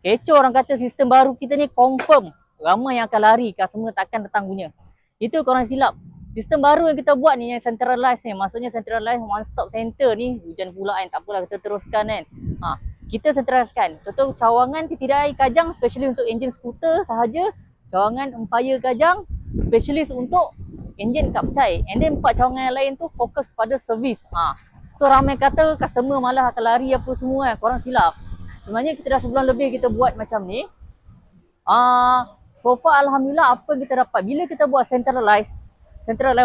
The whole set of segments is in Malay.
Kecoh orang kata sistem baru kita ni confirm ramai yang akan lari, customer takkan datang punya. Itu korang silap. Sistem baru yang kita buat ni yang centralized ni, maksudnya centralized one stop center ni, hujan pula kan, tak apalah kita teruskan kan. Kita centralizekan. Contoh cawangan tidak air Kajang specialist untuk enjin skuter sahaja, cawangan Empire Kajang specialist untuk enjin kapcai. And then 4 cawangan yang lain tu fokus pada servis. So ramai kata customer malah akan lari apa semua kan, korang silap. Sebenarnya kita dah sebulan lebih kita buat macam ni. So far alhamdulillah apa kita dapat bila kita buat centralized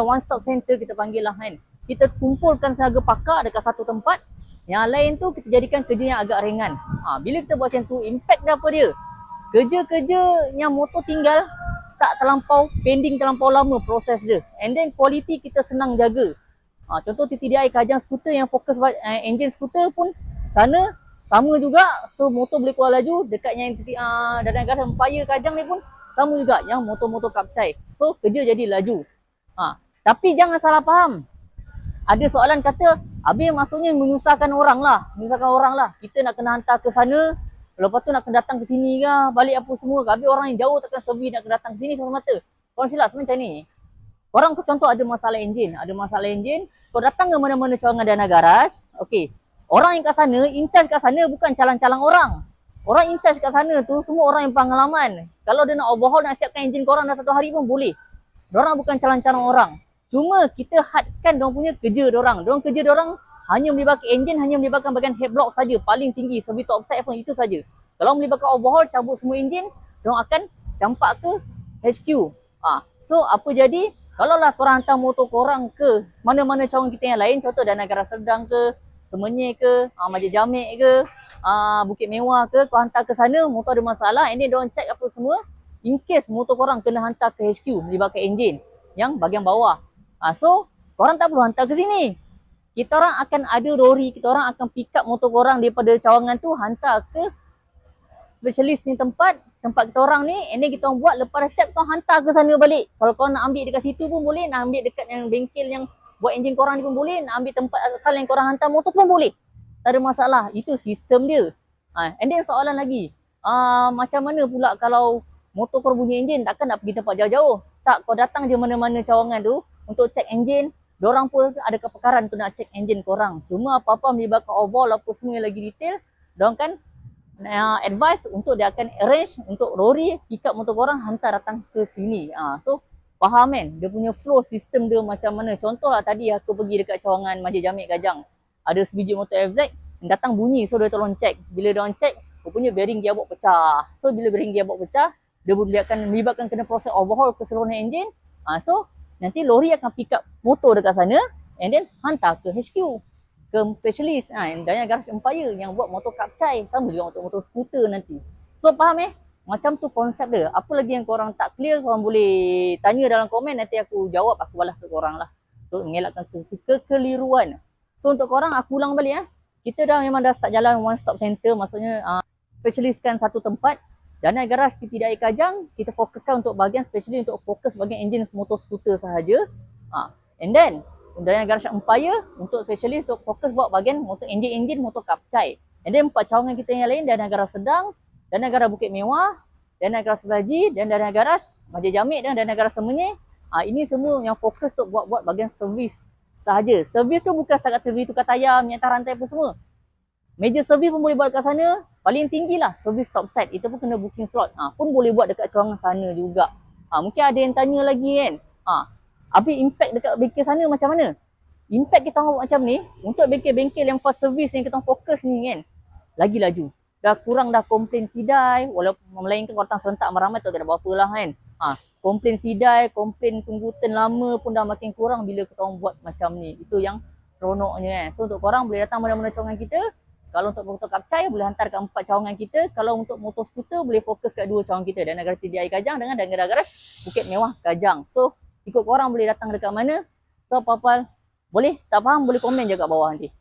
one stop center kita panggil lah kan. Kita kumpulkan tenaga pakar dekat satu tempat. Yang lain tu kita jadikan kerja yang agak ringan. Bila kita buat macam tu, impact dia apa dia? Kerja-kerja yang motor tinggal tak terlampau pending terlampau lama proses dia. And then quality kita senang jaga. Contoh TTDI Kajang skuter yang fokus engine skuter pun sana sama juga. So motor boleh keluar laju. Dekat yang dalam negara Empire Kajang ni pun sama juga yang motor-motor kapcai. So kerja jadi laju. Tapi jangan salah faham. Ada soalan kata, habis maksudnya menyusahkan orang lah. Kita nak kena hantar ke sana, lepas tu nak kena datang ke sini ke, balik apa semua. Habis orang yang jauh takkan servis nak kena datang ke sini sama mata. Korang silap sebenarnya macam ni. Korang contoh ada masalah enjin. Kau datang ke mana-mana cawangan Dana Garage. Okay. Orang yang kat sana, in charge kat sana bukan calang-calang orang. Orang in charge kat sana tu semua orang yang pengalaman. Kalau dia nak overhaul, nak siapkan enjin korang dah 1 hari pun boleh. Diorang bukan calang-calang orang. Cuma kita hadkan diorang punya kerja diorang. Diorang kerja diorang hanya melibatkan enjin, hanya melibatkan bahagian head block saja. Paling tinggi, servis topside pun itu saja. Kalau melibatkan overhaul, cabut semua enjin, diorang akan campak ke HQ. So apa jadi? Kalaulah korang hantar motor korang ke mana-mana cawangan kita yang lain, contoh Dana Negara Serdang ke, Semenyih ke, Majlis Jamek ke, Bukit Mewah ke, kau hantar ke sana, motor ada masalah, and then diorang check apa semua. In case motor korang kena hantar ke HQ melibatkan enjin yang bahagian bawah. So, korang tak perlu hantar ke sini. Kita orang akan ada lori, kita orang akan pick up motor korang daripada cawangan tu, hantar ke specialist ni tempat kita orang ni, and then kita orang buat, lepas dah siap kau hantar ke sana balik. Kalau kau nak ambil dekat situ pun boleh, nak ambil dekat yang bengkel yang buat enjin korang ni pun boleh, nak ambil tempat asal yang korang hantar motor pun boleh. Tak ada masalah, itu sistem dia. And then soalan lagi, macam mana pula kalau motor korang bunyi enjin, takkan nak pergi tempat jauh-jauh? Tak, kau datang je mana-mana cawangan tu untuk cek enjin. Diorang pun ada kepakaran untuk nak cek enjin korang. Cuma apa-apa melibatkan overhaul apa semua yang lagi detail, diorang kan advice untuk dia akan arrange untuk lori pick up motor korang hantar datang ke sini. So faham kan dia punya flow sistem dia macam mana. Contoh lah tadi aku pergi dekat cawangan Majlis Jamek Kajang, ada sebiji motor FZ datang bunyi, so dia tolong cek. Bila diorang cek, rupanya bearing gearbox pecah. So bila bearing gearbox pecah, dia akan melibatkan kena proses overhaul keseluruhan enjin. So nanti lori akan pick up motor dekat sana and then hantar ke HQ, ke specialist. Dan Garage Empire yang buat motor kapcai, sama juga motor skuter nanti. So faham macam tu konsep dia. Apa lagi yang korang tak clear, korang boleh tanya dalam komen, nanti aku jawab, aku balas ke korang lah. So mengelakkan kekeliruan. So untuk korang aku ulang balik kita memang dah start jalan one stop center, maksudnya specialistkan satu tempat. Dana Garage TTDI Kajang, kita fokuskan untuk bahagian specialist untuk fokus bahagian enjin motor skuter sahaja. And then Dana Garage Empire untuk specialist untuk fokus buat bahagian motor enjin motor kapcai. And then 4 cawangan kita yang lain, Dana Garage Sedang, Dana Garage Bukit Mewah, Dana Garage Selaji, dan Dana Garage Majlis Jamek dan Dana Garage Semenyih. Ini semua yang fokus untuk buat bahagian servis sahaja. Servis tu bukan setakat servis tukar tayar, minyak rantai apa semua. Major servis pun boleh buat kat sana. Paling tinggi lah servis topside, itu pun kena booking slot. Pun boleh buat dekat cawangan sana juga. Mungkin ada yang tanya lagi kan. Habis impact dekat bengkel sana macam mana? Impact kita buat macam ni, untuk bengkel-bengkel yang fast service yang kita fokus ni kan, lagi laju. Dah kurang dah komplain sidai, walaupun melainkan korang serentak meramai tu tak ada apa-apa lah kan. Komplain sidai, komplain tunggu turn lama pun dah makin kurang bila kita buat macam ni. Itu yang seronoknya kan. So untuk korang boleh datang mana-mana cawangan kita. Kalau untuk motor kapcai boleh hantar ke 4 cawangan kita. Kalau untuk motor skuter boleh fokus kat 2 cawangan kita, Dana Garage TTDI Kajang dengan Dana Garage Bukit Mewah Kajang. So ikut korang boleh datang dekat mana. So apa-apa boleh tak faham boleh komen je kat bawah nanti.